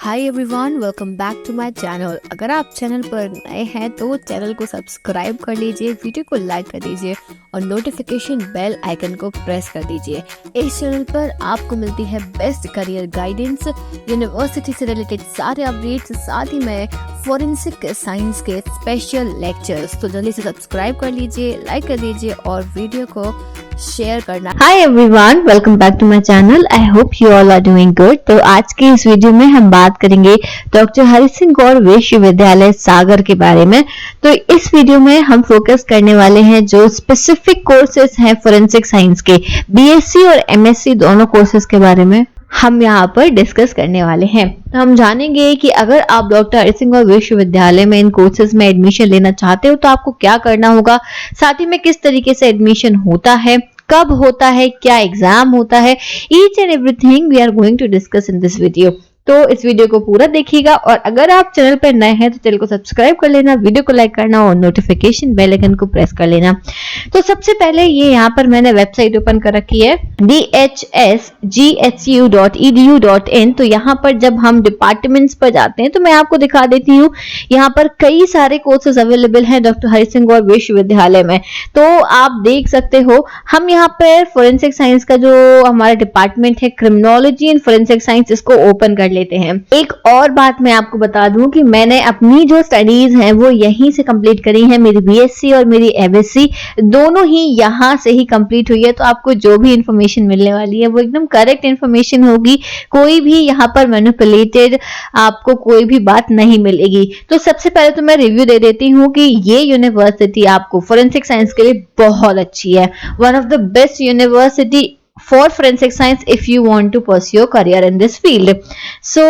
Hi everyone, welcome back to my channel. अगर आप channel पर नए हैं तो चैनल को सब्सक्राइब कर लीजिए, वीडियो को लाइक कर दीजिए और नोटिफिकेशन बेल आइकन को प्रेस कर दीजिए। इस चैनल पर आपको मिलती है बेस्ट करियर गाइडेंस, यूनिवर्सिटी से रिलेटेड सारे अपडेट्स, साथ ही में फॉरेंसिक साइंस के स्पेशल लेक्चर्स। तो जल्दी से सब्सक्राइब कर लीजिए, लाइक कर दीजिए और वीडियो को शेयर करना। Hi everyone, welcome back to my channel. I hope you all are doing good. तो आज के इस वीडियो में हम बात करेंगे डॉक्टर हरि सिंह गौर विश्वविद्यालय सागर के बारे में। तो इस वीडियो में हम फोकस करने वाले हैं जो स्पेसिफिक कोर्सेज हैं फोरेंसिक साइंस के, बीएससी और एमएससी दोनों कोर्सेज के बारे में हम यहाँ पर डिस्कस करने वाले हैं। तो हम जानेंगे कि अगर आप डॉक्टर हरि सिंह गौर विश्वविद्यालय में इन कोर्सेज में एडमिशन लेना चाहते हो तो आपको क्या करना होगा, साथ ही में किस तरीके से एडमिशन होता है, कब होता है, क्या एग्जाम होता है, each and everything we are going to discuss in this video. तो इस वीडियो को पूरा देखिएगा और अगर आप चैनल पर नए हैं तो चैनल को सब्सक्राइब कर लेना, वीडियो को लाइक करना और नोटिफिकेशन बेल आइकन को प्रेस कर लेना। तो सबसे पहले ये यहाँ पर मैंने वेबसाइट ओपन कर रखी है dhsghu.edu.in। तो यहाँ पर जब हम डिपार्टमेंट्स पर जाते हैं तो मैं आपको दिखा देती हूँ, यहाँ पर कई सारे कोर्सेज अवेलेबल हैं डॉक्टर हरि सिंह गौर विश्वविद्यालय में। तो आप देख सकते हो, हम यहाँ पर फोरेंसिक साइंस का जो हमारा डिपार्टमेंट है क्रिमिनोलॉजी एंड फोरेंसिक साइंस, इसको ओपन कर लेते हैं। एक और बात मैं आपको बता दूं कि मैंने अपनी जो स्टडीज हैं वो यहीं से कंप्लीट करी हैं। मेरी बीएससी और मेरी एमएससी दोनों ही यहाँ से ही कंप्लीट हुई है। तो आपको जो भी इंफॉर्मेशन मिलने वाली है वो एकदम करेक्ट इंफॉर्मेशन होगी, कोई भी यहाँ पर मैनिपुलेटेड आपको कोई भी बात नहीं मिलेगी। तो सबसे पहले तो मैं रिव्यू दे देती हूँ कि ये यूनिवर्सिटी आपको फोरेंसिक साइंस के लिए बहुत अच्छी है, one of the best university for forensic science if you want to pursue your career in this field. So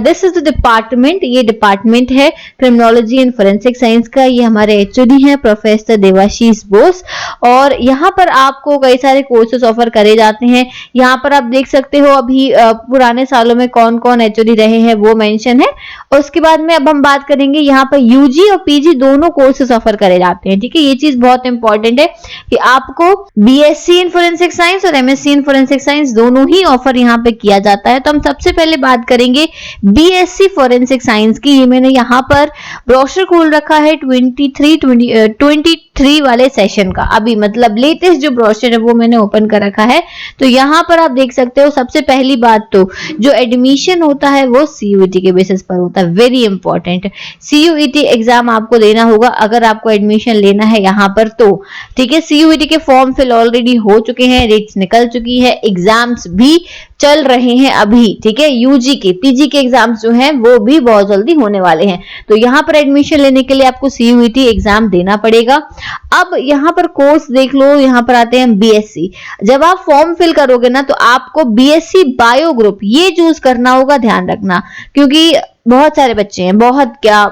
this is the department, ये डिपार्टमेंट है क्रिमिनोलॉजी एंड फोरेंसिक साइंस का। ये हमारे एचओडी हैं प्रोफेसर देवाशीष बोस और यहाँ पर आपको कई सारे कोर्सेज ऑफर करे जाते हैं। यहाँ पर आप देख सकते हो अभी पुराने सालों में कौन कौन एचओडी रहे हैं वो मेंशन है। और उसके बाद में अब हम बात करेंगे, यहाँ पर यूजी और पीजी दोनों कोर्सेज ऑफर करे जाते हैं। ठीक है, ये चीज बहुत इंपॉर्टेंट है कि आपको बीएससी इन फोरेंसिक साइंस और एमएससी इन फोरेंसिक साइंस दोनों ही ऑफर यहाँ पे किया जाता है। तो हम सबसे पहले बात करेंगे बीएससी फोरेंसिक साइंस की। ये मैंने यहाँ पर ब्रोशर खोल रखा है 23 वाले सेशन का, अभी मतलब लेटेस्ट जो ब्रोशर है वो मैंने ओपन कर रखा है। तो यहाँ पर आप देख सकते हो, सबसे पहली बात तो जो एडमिशन होता है वो सीयूईटी के बेसिस पर होता है। वेरी इंपॉर्टेंट, सीयूईटी एग्जाम आपको देना होगा अगर आपको एडमिशन लेना है यहाँ पर तो। ठीक है, सीयूईटी के फॉर्म फिल ऑलरेडी हो चुके हैं, डेट्स निकल चुकी है, एग्जाम्स भी चल रहे हैं अभी। ठीक है, यूजी के पीजी के एग्जाम्स जो हैं वो भी बहुत जल्दी होने वाले हैं। तो यहाँ पर एडमिशन लेने के लिए आपको सीयूईटी एग्जाम देना पड़ेगा। अब यहाँ पर कोर्स देख लो, यहाँ पर आते हैं बीएससी। जब आप फॉर्म फिल करोगे ना तो आपको बीएससी बायो ग्रुप ये चूज करना होगा, ध्यान रखना, क्योंकि बहुत सारे बच्चे हैं, बहुत क्या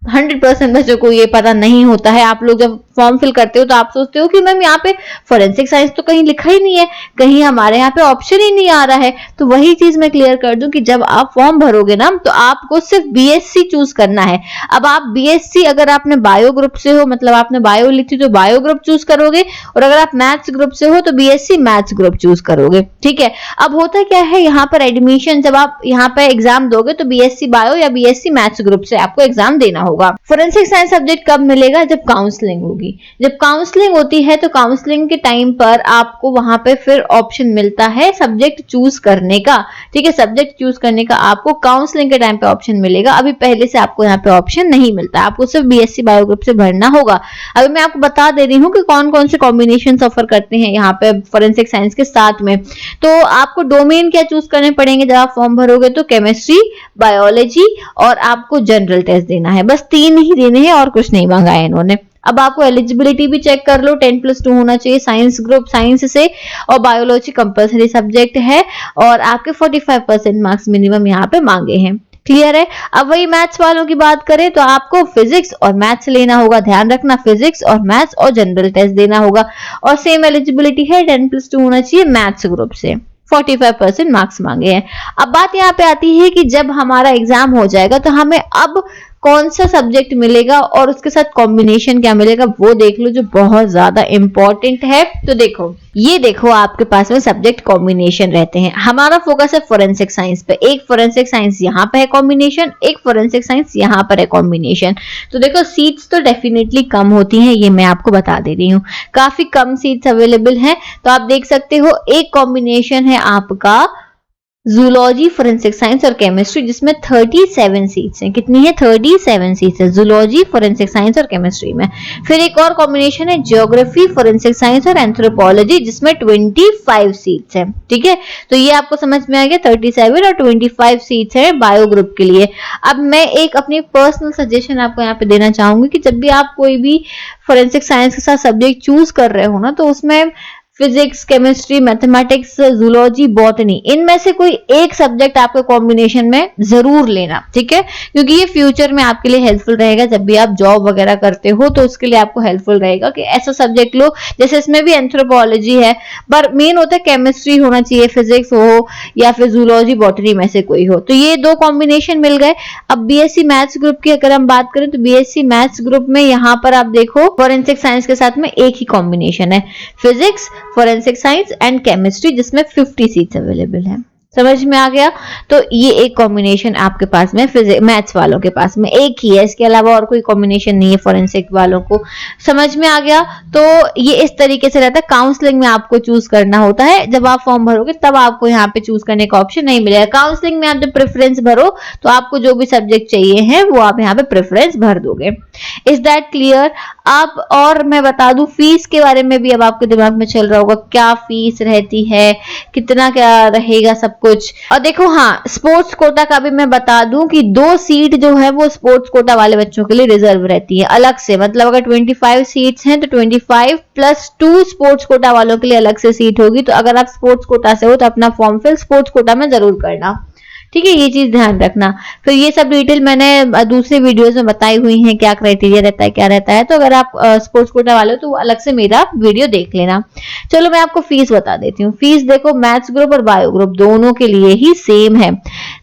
100% बच्चों को ये पता नहीं होता है। आप लोग जब फॉर्म फिल करते हो तो आप सोचते हो कि मैम यहाँ पे फोरेंसिक साइंस तो कहीं लिखा ही नहीं है, कहीं हमारे यहाँ पे ऑप्शन ही नहीं आ रहा है। तो वही चीज मैं क्लियर कर दूं कि जब आप फॉर्म भरोगे ना तो आपको सिर्फ बीएससी चूज करना है। अब आप बीएससी अगर आपने बायो ग्रुप से हो, मतलब आपने बायो ली थी तो बायो ग्रुप चूज करोगे, और अगर आप मैथ्स ग्रुप से हो तो बीएससी मैथ्स ग्रुप चूज करोगे। ठीक है, अब होता क्या है, यहाँ पर एडमिशन जब आप यहाँ पे एग्जाम दोगे तो बीएससी बायो या बीएससी मैथ्स ग्रुप से आपको एग्जाम देना होगा। फोरेंसिक साइंस सब्जेक्ट कब मिलेगा, जब काउंसलिंग होगी। जब काउंसलिंग होती है तो काउंसलिंग के टाइम पर आपको वहां पे फिर ऑप्शन मिलता है सब्जेक्ट चूज करने का। ठीक है, सब्जेक्ट चूज करने का आपको काउंसलिंग के टाइम पे ऑप्शन मिलेगा, अभी पहले से आपको यहाँ पे ऑप्शन नहीं मिलता, आपको सिर्फ बीएससी बायो ग्रुप से भरना होगा। अभी मैं आपको बता दे रही हूँ कि कौन कौन से कॉम्बिनेशन ऑफर करते हैं यहाँ पे फोरेंसिक साइंस के साथ में। तो आपको डोमेन क्या चूज करने पड़ेंगे जब आप फॉर्म भरोगे, तो केमिस्ट्री, बायोलॉजी और आपको जनरल टेस्ट देना है, बस 3 ही देने हैं और कुछ नहीं मांगा है इन्होंने। अब आपको एलिजिबिलिटी भी चेक कर लो, 10+2 होना चाहिए साइंस ग्रुप साइंस से, और बायोलॉजी कंपलसरी सब्जेक्ट है और आपके 45% मार्क्स मिनिमम यहाँ पे मांगे हैं। क्लियर है। अब वही मैथ्स वालों की बात करें तो आपको फिजिक्स और मैथ्स लेना होगा, ध्यान रखना, फिजिक्स और मैथ्स और जनरल टेस्ट देना होगा, और सेम एलिजिबिलिटी है 10+2 होना चाहिए मैथ्स ग्रुप से, 45% मार्क्स मांगे हैं। अब बात यहाँ पे आती है कि जब हमारा एग्जाम हो जाएगा तो हमें अब कौन सा सब्जेक्ट मिलेगा और उसके साथ कॉम्बिनेशन क्या मिलेगा वो देख लो, जो बहुत ज्यादा इंपॉर्टेंट है। तो देखो, ये देखो आपके पास में सब्जेक्ट कॉम्बिनेशन रहते हैं। हमारा फोकस है फोरेंसिक साइंस पे, एक फोरेंसिक साइंस यहाँ पे है कॉम्बिनेशन, एक फोरेंसिक साइंस यहाँ पर है कॉम्बिनेशन। तो देखो सीट्स तो डेफिनेटली कम होती हैं, ये मैं आपको बता दे रही हूँ, काफी कम सीट्स अवेलेबल हैं। तो आप देख सकते हो एक कॉम्बिनेशन है आपका जूलॉजी, फोरेंसिक साइंस और केमिस्ट्री, जिसमें 37 सीट्स हैं। कितनी है? 37 सीट्स है जूलॉजी, फोरेंसिक साइंस और केमिस्ट्री में। फिर एक और कॉम्बिनेशन है ज्योग्राफी, फोरेंसिक साइंस और एंथ्रोपोलॉजी, जिसमें 25 सीट्स हैं। ठीक है, तो ये आपको समझ में आ गया, 37 और 25 सीट्स है बायो ग्रुप के लिए। अब मैं एक अपनी पर्सनल सजेशन आपको यहाँ पे देना चाहूंगी कि जब भी आप कोई भी फोरेंसिक साइंस के साथ सब्जेक्ट चूज कर रहे हो ना, तो उसमें physics, chemistry, mathematics, zoology, botany, इनमें से कोई एक सब्जेक्ट आपके कॉम्बिनेशन में जरूर लेना। ठीक है, क्योंकि ये फ्यूचर में आपके लिए हेल्पफुल रहेगा। जब भी आप जॉब वगैरह करते हो तो उसके लिए आपको हेल्पफुल रहेगा कि ऐसा सब्जेक्ट लो, जैसे इसमें भी एंथ्रोपोलॉजी है, पर मेन होता है केमिस्ट्री होना चाहिए, फिजिक्स हो या फिर जूलॉजी, बॉटनी में से कोई हो। तो ये दो कॉम्बिनेशन मिल गए। अब बीएससी मैथ्स ग्रुप की अगर हम बात करें तो बीएससी मैथ्स ग्रुप में यहाँ पर आप देखो फोरेंसिक साइंस के साथ में एक ही कॉम्बिनेशन है, physics, forensic science and chemistry, जिसमें 50 सीट्स अवेलेबल है। समझ में आ गया? तो ये एक कॉम्बिनेशन आपके पास में फिजिक्स मैथ्स वालों के पास में एक ही है, इसके अलावा और कोई कॉम्बिनेशन नहीं है फोरेंसिक वालों को। समझ में आ गया? तो ये इस तरीके से रहता है। काउंसलिंग में आपको चूज करना होता है, जब आप फॉर्म भरोगे तब आपको यहाँ पे चूज करने का ऑप्शन नहीं मिलेगा। काउंसलिंग में आप जब प्रेफरेंस भरो तो आपको जो भी सब्जेक्ट चाहिए है वो आप यहाँ पे प्रेफरेंस भर दोगे। Is that clear? अब और मैं बता दूं फीस के बारे में भी अब आपके दिमाग में चल रहा होगा, क्या फीस रहती है, कितना क्या रहेगा सब कुछ। और देखो हाँ, स्पोर्ट्स कोटा का भी मैं बता दूं कि 2 सीट जो है वो स्पोर्ट्स कोटा वाले बच्चों के लिए रिजर्व रहती है अलग से। मतलब अगर 25 सीट्स हैं तो 25 + 2 स्पोर्ट्स कोटा वालों के लिए अलग से सीट होगी। तो अगर आप स्पोर्ट्स कोटा से हो तो अपना फॉर्म फिल स्पोर्ट्स कोटा में जरूर करना। ठीक है, ये चीज ध्यान रखना। फिर ये सब डिटेल मैंने दूसरे वीडियोस में बताई हुई हैं, क्या क्राइटेरिया रहता है, क्या रहता है। तो अगर आप स्पोर्ट्स कोटा वाले हो तो अलग से मेरा वीडियो देख लेना। चलो मैं आपको फीस बता देती हूँ। फीस देखो, मैथ्स ग्रुप और बायो ग्रुप दोनों के लिए ही सेम है।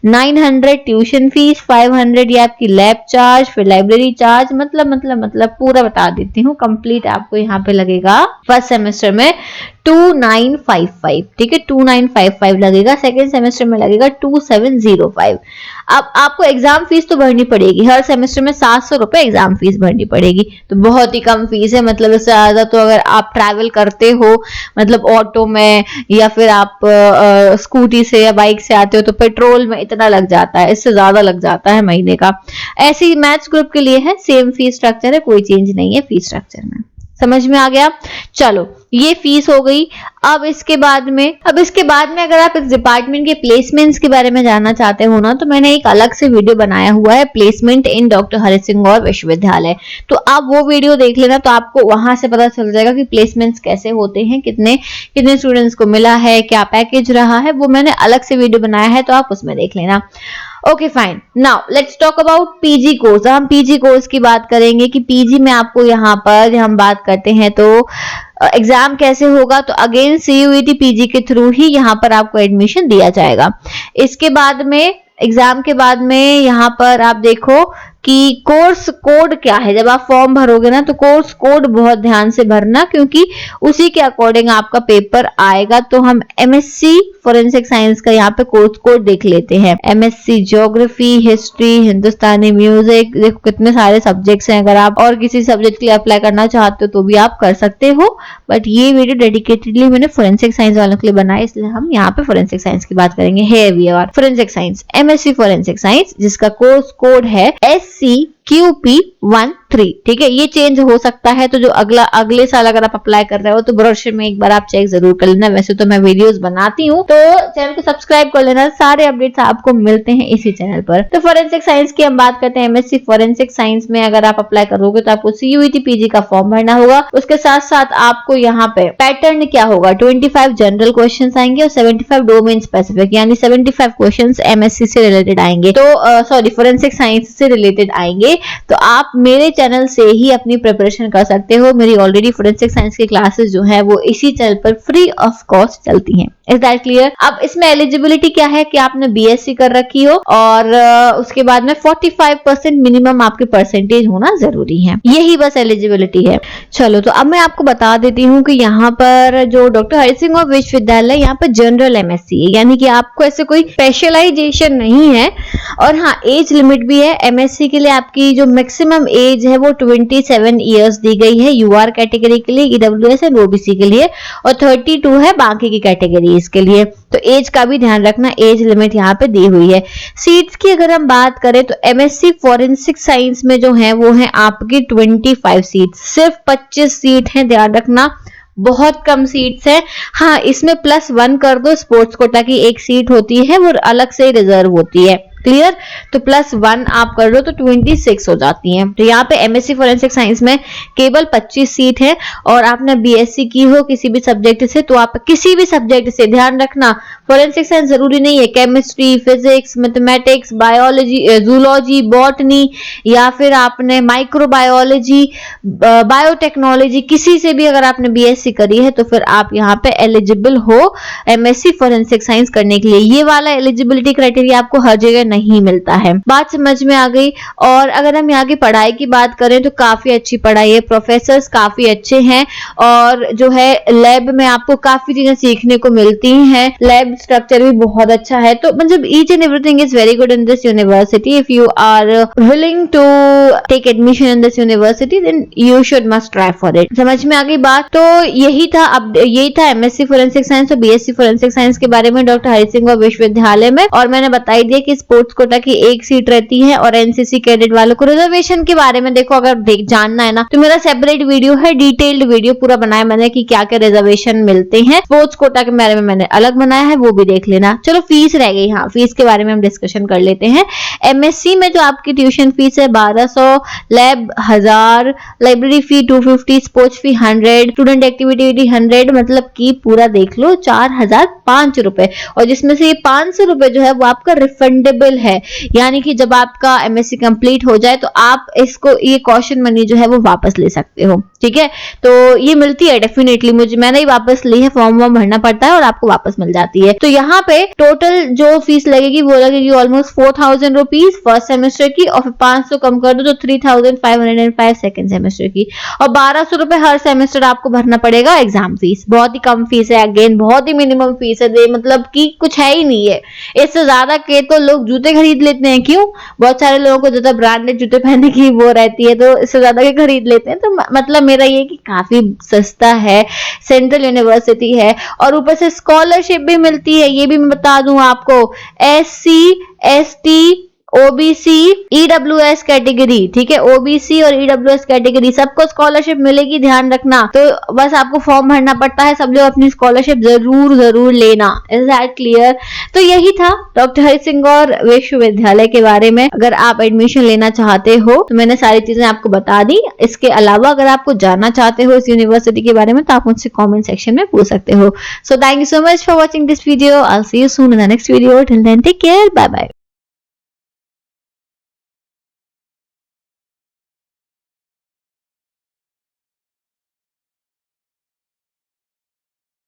900 ट्यूशन फीस, 500 ये आपकी लैब चार्ज, फिर लाइब्रेरी चार्ज, मतलब पूरा बता देती हूँ। कंप्लीट आपको यहाँ पे लगेगा फर्स्ट सेमेस्टर में 2955। ठीक है, 2955 लगेगा। सेकेंड सेमेस्टर में लगेगा 2705। अब आपको एग्जाम फीस तो भरनी पड़ेगी, हर सेमेस्टर में 700 रुपए एग्जाम फीस भरनी पड़ेगी। तो बहुत ही कम फीस है। मतलब इससे ज्यादा तो अगर आप ट्रैवल करते हो, मतलब ऑटो में या फिर आप स्कूटी से या बाइक से आते हो तो पेट्रोल में इतना लग जाता है, इससे ज्यादा लग जाता है महीने का। ऐसे ही मैथ्स ग्रुप के लिए है, सेम फीस स्ट्रक्चर है, कोई चेंज नहीं है फीस स्ट्रक्चर में। समझ में आ गया? चलो ये फीस हो गई। अब इसके बाद में अगर आप इस डिपार्टमेंट के प्लेसमेंट्स के बारे में जानना चाहते हो ना, तो मैंने एक अलग से वीडियो बनाया हुआ है, placement in doctor Hari Singh Gour Vishwavidyalaya. तो आप वो वीडियो देख लेना, तो आपको वहां से पता चल जाएगा कि प्लेसमेंट्स कैसे होते हैं, कितने स्टूडेंट्स को मिला है, क्या पैकेज रहा है। वो मैंने अलग से वीडियो बनाया है, तो आप उसमें देख लेना। Okay fine, now let's talk about PG course. हम पीजी कोर्स की बात करेंगे कि पीजी में आपको यहाँ पर हम बात करते हैं तो एग्जाम कैसे होगा। तो अगेन सीयूईटी पीजी के थ्रू ही यहाँ पर आपको एडमिशन दिया जाएगा। इसके बाद में एग्जाम के बाद में यहाँ पर आप देखो कि कोर्स कोड क्या है। जब आप फॉर्म भरोगे ना तो कोर्स कोड बहुत ध्यान से भरना, क्योंकि उसी के अकॉर्डिंग आपका पेपर आएगा। तो हम एमएससी फोरेंसिक साइंस का यहाँ पे कोर्स कोड देख लेते हैं। एमएससी ज्योग्राफी, हिस्ट्री, हिंदुस्तानी म्यूजिक, देखो कितने सारे सब्जेक्ट्स हैं। अगर आप और किसी सब्जेक्ट के लिए अप्लाई करना चाहते हो तो भी आप कर सकते हो, बट ये वीडियो डेडिकेटेडली मैंने फोरेंसिक साइंस वालों के लिए बनाया, इसलिए हम यहाँ पे फोरेंसिक साइंस की बात करेंगे। है we are forensic science, MSc forensic science, जिसका कोर्स कोड है SCQP13। ठीक है, ये चेंज हो सकता है। तो जो अगले साल अगर आप अप्लाई कर रहे हो तो ब्रोशर में एक बार आप चेक जरूर कर लेना। वैसे तो मैं वीडियोस बनाती हूँ, तो चैनल को सब्सक्राइब कर लेना, सारे अपडेट्स आपको मिलते हैं इसी चैनल पर। तो फोरेंसिक साइंस की हम बात करते हैं। एमएससी फोरेंसिक साइंस में अगर आप अप्लाई करोगे तो आपको सीयूईटी पीजी का फॉर्म भरना होगा। उसके साथ साथ आपको यहाँ पे पैटर्न क्या होगा, 25 जनरल क्वेश्चन आएंगे और 75 डोमेन स्पेसिफिक, यानी 75 क्वेश्चन एमएससी से रिलेटेड आएंगे। तो सॉरी फोरेंसिक साइंस से रिलेटेड आएंगे। तो आप मेरे चैनल से ही अपनी प्रिपरेशन कर सकते हो। मेरी ऑलरेडी फोरेंसिक साइंस की क्लासेस जो है वो इसी चैनल पर फ्री ऑफ कॉस्ट चलती हैं। Is that clear? अब इसमें एलिजिबिलिटी क्या है कि आपने बीएससी कर रखी हो और उसके बाद में 45% मिनिमम आपके परसेंटेज होना जरूरी है, यही बस एलिजिबिलिटी है। चलो तो अब मैं आपको बता देती हूँ कि यहाँ पर जो डॉक्टर हरि सिंह गौर विश्वविद्यालय यहाँ पर जनरल एमएससी है, यानी कि आपको ऐसे कोई स्पेशलाइजेशन नहीं है। और हाँ, एज लिमिट भी है एमएससी के लिए। आपकी जो मैक्सिमम एज है वो 27 ईयर्स दी गई है यूआर कैटेगरी के लिए, ईडब्ल्यूएस एंड ओबीसी के लिए, और 32 है बाकी की कैटेगरीज के लिए। तो एज का भी ध्यान रखना, एज लिमिट यहाँ पे दी हुई है। सीट्स की अगर हम बात करें तो एमएससी फॉरेंसिक साइंस में जो है वो है आपकी 25 सीट, सिर्फ 25 सीट है, ध्यान रखना, बहुत कम सीट्स है। हाँ, इसमें +1 कर दो, स्पोर्ट्स कोटा की एक सीट होती है वो अलग से रिजर्व होती है, क्लियर? तो +1 आप कर लो तो 26 हो जाती हैं। तो यहाँ पे एमएससी फॉरेंसिक साइंस में केवल 25 सीट है। और आपने बीएससी की हो किसी भी सब्जेक्ट से तो आप किसी भी सब्जेक्ट से, ध्यान रखना फॉरेंसिक साइंस जरूरी नहीं है, chemistry, physics, mathematics, biology, zoology, botany, या फिर आपने माइक्रोबायोलॉजी, बायोटेक्नोलॉजी, किसी से भी अगर आपने बीएससी करी है तो फिर आप यहाँ पे एलिजिबल हो एमएससी फॉरेंसिक साइंस करने के लिए। ये वाला एलिजिबिलिटी क्राइटेरिया आपको हर जगह नहीं मिलता है। बात समझ में आ गई? और अगर हम यहाँ की पढ़ाई की बात करें तो काफी अच्छी पढ़ाई है, प्रोफेसर्स काफी अच्छे हैं, और जो है लैब में आपको काफी चीजें सीखने को मिलती हैं, लैब स्ट्रक्चर भी बहुत अच्छा है। तो मतलब each and everything is very good in this university. If you are willing to take admission in this university then you should must try for it. समझ में आ गई बात? तो यही था, अब यही था एमएससी फॉरेंसिक साइंस और बीएससी फॉरेंसिक साइंस के बारे में डॉक्टर हरि सिंह गौर विश्वविद्यालय में। और मैंने बताई दिया कि स्पोर्ट्स कोटा की एक सीट रहती है, और एनसीसी कैडेट वालों को रिजर्वेशन के बारे में देखो, अगर जानना है ना तो मेरा सेपरेट वीडियो है, डिटेल्ड वीडियो पूरा बनाया मैंने कि क्या क्या रिजर्वेशन मिलते हैं। स्पोर्ट्स कोटा के बारे में मैंने अलग बनाया है, वो भी देख लेना। चलो फीस रह गई, हाँ फीस के बारे में हम डिस्कशन कर लेते हैं। एमएससी में जो आपकी ट्यूशन फीस है 1200, लैब 1000, लाइब्रेरी फी 250, स्पोर्ट्स फी 100, स्टूडेंट एक्टिविटी 100, मतलब कि पूरा देख लो 4005 रुपए। और जिसमें से ये 500 रुपए जो है वो आपका रिफंडेबल है, यानी कि जब आपका एमएससी कंप्लीट हो जाए तो आप इसको, ये कॉशन मनी जो है वो वापस ले सकते हो, ठीक है? तो ये मिलती है डेफिनेटली, मैंने ही वापस ली है, फॉर्म वॉर्म भरना पड़ता है और आपको वापस मिल जाती है। तो यहाँ पे टोटल जो फीस लगेगी वो लगेगी ऑलमोस्ट 4000 रुपीज फर्स्ट सेमेस्टर की, और फिर 500 कम कर दो तो 3505 सेकंड सेमेस्टर की, और 1200 रुपए हर सेमेस्टर आपको भरना पड़ेगा एग्जाम फीस। बहुत ही कम फीस है, अगेन बहुत ही मिनिमम फीस है, मतलब कि कुछ है ही नहीं है। इससे ज्यादा के तो लोग जूते खरीद लेते हैं, क्यों? बहुत सारे लोगों को ज्यादा ब्रांडेड जूते पहनने की वो रहती है, तो इससे ज्यादा के खरीद लेते हैं। तो मतलब मेरा ये कि काफी सस्ता है, सेंट्रल यूनिवर्सिटी है, और ऊपर से स्कॉलरशिप भी मिलती है, ये भी मैं बता दूं आपको, SC, ST, OBC, EWS category, ठीक है? ओबीसी और ईडब्ल्यूएस कैटेगरी सबको स्कॉलरशिप मिलेगी, ध्यान रखना। तो बस आपको फॉर्म भरना पड़ता है, सब लोग अपनी स्कॉलरशिप जरूर लेना। Is that clear? तो यही था डॉक्टर हरि सिंह गौर विश्वविद्यालय के बारे में। अगर आप एडमिशन लेना चाहते हो तो मैंने सारी चीजें आपको बता दी। इसके अलावा अगर आपको जानना चाहते हो इस यूनिवर्सिटी के बारे में तो आप मुझसे कॉमेंट सेक्शन में पूछ सकते हो। So thank you so much for watching this video. I will see you soon in the next video. Till then take care, bye bye.